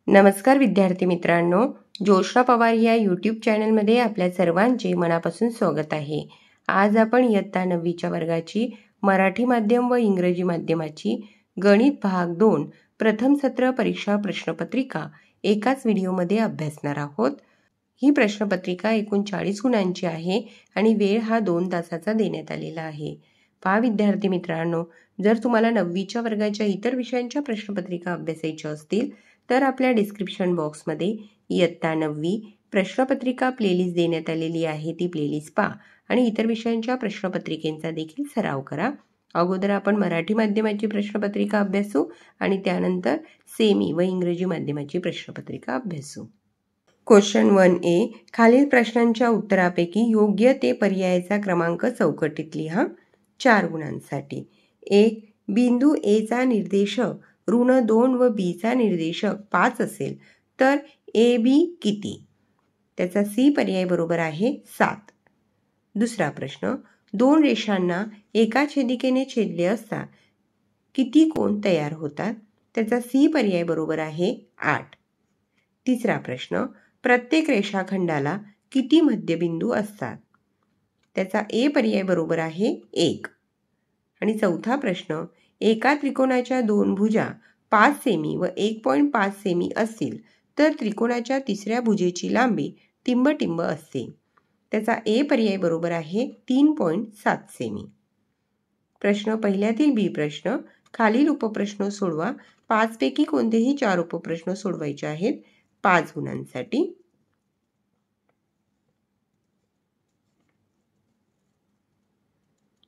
नमस्कार विद्यार्थी मित्रांनो, जोशना पवार या यूट्यूब चॅनलमध्ये आपल्या सर्वांचे मनापासून स्वागत आहे। आज आपण इयत्ता 9वीच्या वर्गाची मराठी माध्यम व इंग्रजी माध्यमाची गणित भाग 2 प्रथम सत्र परीक्षा प्रश्नपत्रिका एकाच व्हिडिओमध्ये अभ्यासणार आहोत। ही प्रश्नपत्रिका एकूण 40 गुणांची आहे आणि वेळ हा 2 तासाचा देण्यात आलेला आहे। पहा विद्यार्थी मित्रांनो, जर तुम्हाला 9वीच्या वर्गाच्या इतर विषयांच्या प्रश्नपत्रिका अभ्यासायच्या असतील तर आपल्या डिस्क्रिप्शन बॉक्समध्ये इयत्ता 9वी प्रश्नपत्रिका प्लेलिस्ट देण्यात आलेली आहे। ती प्लेलिस्ट पहा आणि इतर विषयांच्या प्रश्नपत्रिकेचा देखील सराव करा। अगोदर आपण मराठी माध्यमाची प्रश्नपत्रिका अभ्यासू आणि त्यानंतर सेमी व इंग्रजी माध्यमाची प्रश्नपत्रिका अभ्यासू। क्वेश्चन 1A, खालील प्रश्नांच्या उत्तरापैकी योग्य ते पर्यायाचा क्रमांक चौकटीत लिहा। 4 गुणांसाठी। 1. बिंदू A चा निर्देशक ऋण 2 व B चा निर्देशक 5 असेल तर AB किती? त्याचा C पर्याय बरोबर आहे 7। दुसरा प्रश्न, 2 रेषांना एका छेदिकेने छेदले असता किती कोन तयार होतात? त्याचा C पर्याय बरोबर आहे 8। तिसरा प्रश्न, प्रत्येक रेषाखंडाला किती मध्यबिंदू असतात? त्याचा A पर्याय बरोबर आहे 1। आणि चौथा प्रश्न, एका त्रिकोणाच्या 2 भुजा 5 सेमी व 1.5 सेमी असतील तर त्रिकोणाच्या तिसऱ्या भुजेची लांबी टिंब असते। त्याचा A पर्याय बरोबर आहे 3.7 सेमी। प्रश्न पहिल्यातील B प्रश्न, खालील उपप्रश्न सोडवा। 5 पैकी कोणतेही 4 उपप्रश्न सोडवायचे आहेत 5 गुणांसाठी।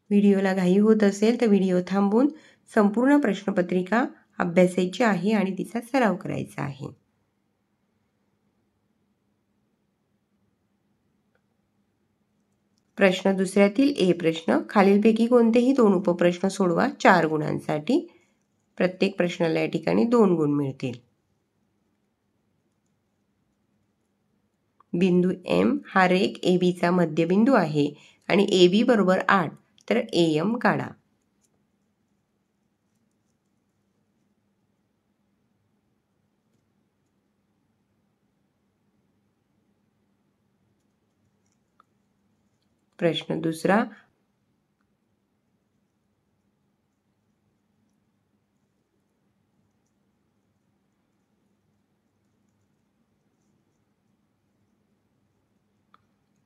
व्हिडिओला घाई होत असेल तर व्हिडिओ थांबवून संपूर्ण प्रश्नपत्रिका अभ्यासायची आहे आणि तिचा सराव करायचा आहे। प्रश्न दुसऱ्यातील A प्रश्न, खालीलपैकी कोणतेही 2 उपप्रश्न सोडवा 4 गुणांसाठी। प्रत्येक प्रश्नाला या ठिकाणी 2 गुण मिळतील। बिंदू M हा रेख AB चा मध्यबिंदू आहे आणि AB बरोबर 8 तर AM काढा। प्रश्न दुसरा,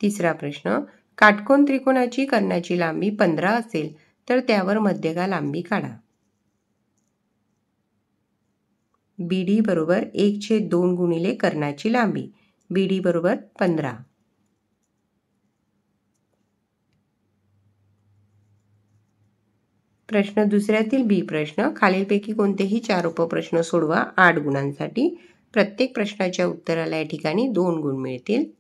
तिसरा प्रश्न, काटकोन त्रिकोणाची कर्णाची लांबी 15 असेल तर त्यावर मध्यगा लांबी काढा। BD बरोबर 1/2 गुणिले कर्णाची लांबी, BD बरोबर 15। प्रश्न दुसऱ्यातील B प्रश्न, खालीलपैकी कोणतेही 4 उपप्रश्न सोडवा 8 गुणांसाठी। प्रत्येक प्रश्नाच्या उत्तराला या ठिकाणी 2 गुण मिळतील।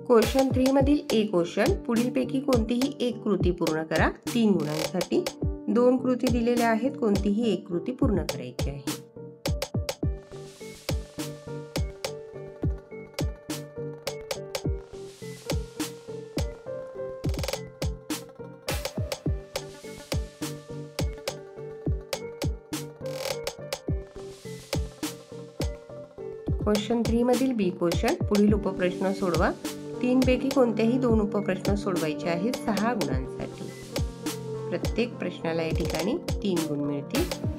क्वेश्चन 3 मधील A क्वेश्चन, पुढीलपैकी कोणतीही एक कृती पूर्ण करा 3 गुणांसाठी। 2 कृती दिलेल्या आहेत, कोणतीही एक कृती पूर्ण करायची आहे। क्वेश्चन 3 मधील B क्वेश्चन, पुढील उपप्रश्न सोडवा। 3 पैकी कोणतेही 2 उपप्रश्न सोडवायचे आहेत 6 गुणांसाठी। प्रत्येक प्रश्नाला या ठिकाणी 3 गुण मिळतील।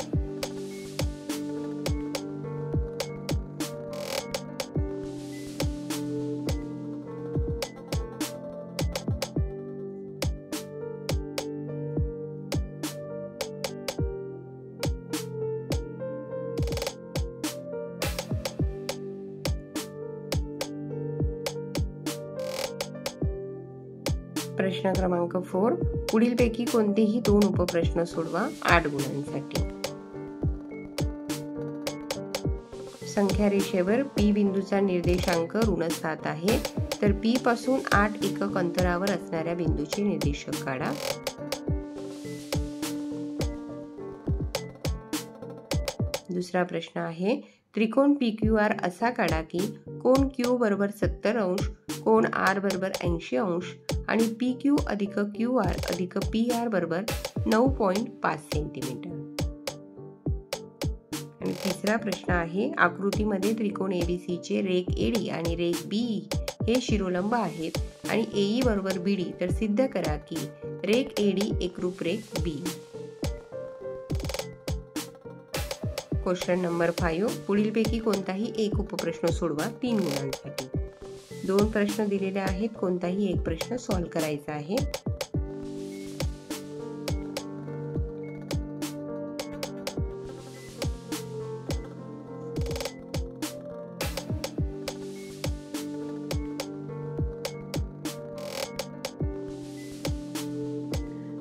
प्रश्न क्रमांक 4, पुढीलपैकी कोणतेही 2 उपप्रश्न सोडवा 8 गुणांसाठी। संख्या रेषेवर P बिंदूचा निर्देशांक ऋण 7 आहे, तर P पासून 8 एकक अंतरावर असणाऱ्या बिंदूचे निर्देशक काढा. दुसरा प्रश्न आहे, त्रिकोण PQR असा काढा की कोण Q बरोबर 70 अंश, कोण R बरोबर 80 अंश आणि PQ अधिक QR अधिक PR बरोबर 9.5 सेंटीमीटर. आणि तिसरा प्रश्न आहे, आकृतीमध्ये त्रिकोण ABC चे रेघ AD आणि रेघ BE हे शिरोलंब आहेत आणि AE बरोबर BD, तर सिद्ध करा की रेघ AD एकरूप रेघ BE. क्वेश्चन नंबर 5, पुढीलपैकी कोणताही एक उपप्रश्न सोडवा 3 गुणांसाठी. 2 प्रश्न दिलेले आहेत, कोणताही एक प्रश्न सॉल्व्ह करायचा आहे.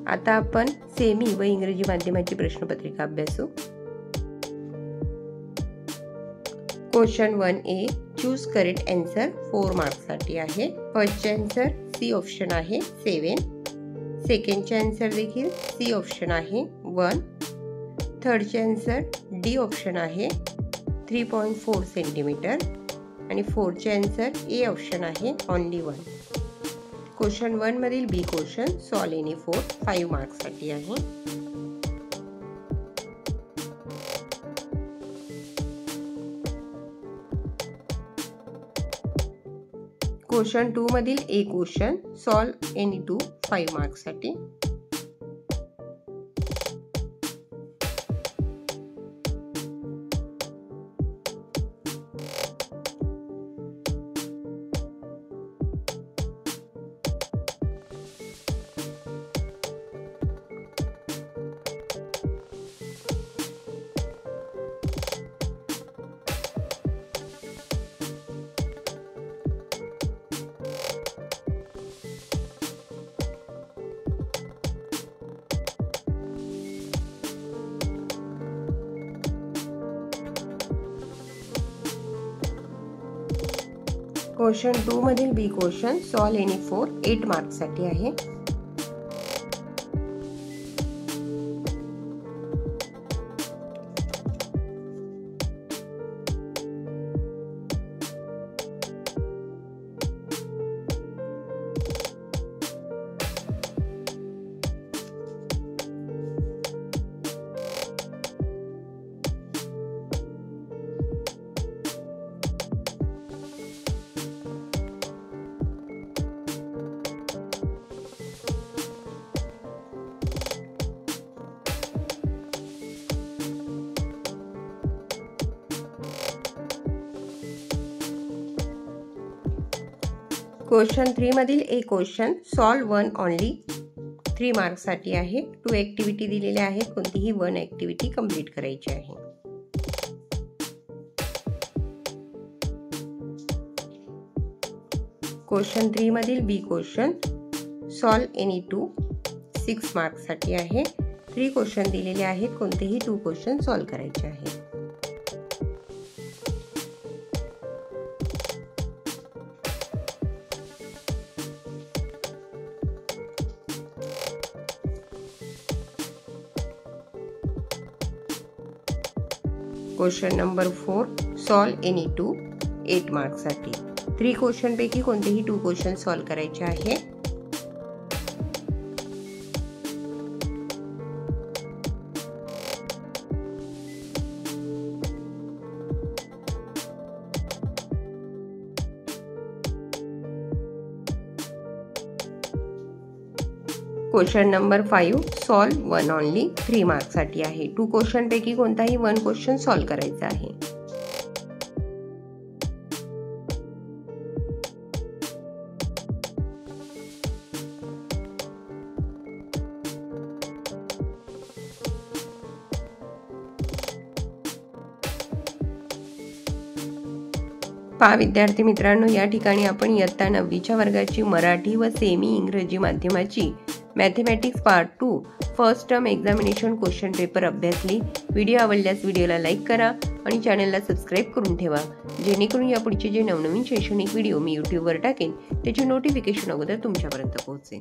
आता आपण सेमी व इंग्रजी माध्यमाची प्रश्नपत्रिका अभ्यासू. Question 1A, choose correct answer 4 marks साठी आहे. फर्स्टचे आन्सर सी ऑप्शन आहे 7. सेकंडचे आन्सर देखील सी ऑप्शन आहे 1. थर्डचे आन्सर डी ऑप्शन आहे 3.4 सेंटीमीटर आणि फोर्थचे आन्सर ए ऑप्शन आहे ओनली 1. क्वेश्चन 1 मधील बी क्वेश्चन सॉल्व एनी 4 5 मार्क्स साठी आहे. क्वेश्चन 2 मधील ए क्वेश्चन सॉल्व एनी 2 5 मार्क्स साठी. क्वेश्चन 2 मधील बी क्वेश्चन सॉल्व एनी 4 8 मार्क्स साठी आहे. क्वेश्चन 3 मधील ए क्वेश्चन सॉल्व 1 ओनली 3 मार्क्स साठी आहे. 2 ऍक्टिव्हिटी दिलेल्या आहेत, कोणतीही 1 ऍक्टिव्हिटी कंप्लीट करायची आहे. क्वेश्चन 3 मधील बी क्वेश्चन सॉल्व एनी 2 6 मार्क्स साठी आहे. 3 क्वेश्चन दिलेले आहेत, कोणतेही 2 क्वेश्चन सॉल्व करायचे आहेत. Question number 4 solve any 2 8 marks साठी. 3 क्वेश्चन पैकी कोणतेही 2 क्वेश्चन सॉल्व करायचे आहे. Question number 5 solve 1 only 3 marks साठी आहे. 2 क्वेश्चन पैकी कोणताही 1 क्वेश्चन सॉल्व करायचा आहे. पहा विद्यार्थी मित्रांनो, या ठिकाणी आपण इयत्ता 9वीच्या वर्गाची मराठी व सेमी इंग्रजी माध्यमाची mathematics part 2 first term examination question paper अभ्यासली। व्हिडिओ आवडल्यास व्हिडिओला लाईक करा आणि चॅनलला सबस्क्राईब करून ठेवा, जेणेकरून या पुढचे जे नवनवीन शैक्षणिक व्हिडिओ मी यूट्यूबवर टाकेन त्याचे नोटिफिकेशन अगोदर तुमच्यापर्यंत पोहोचेल।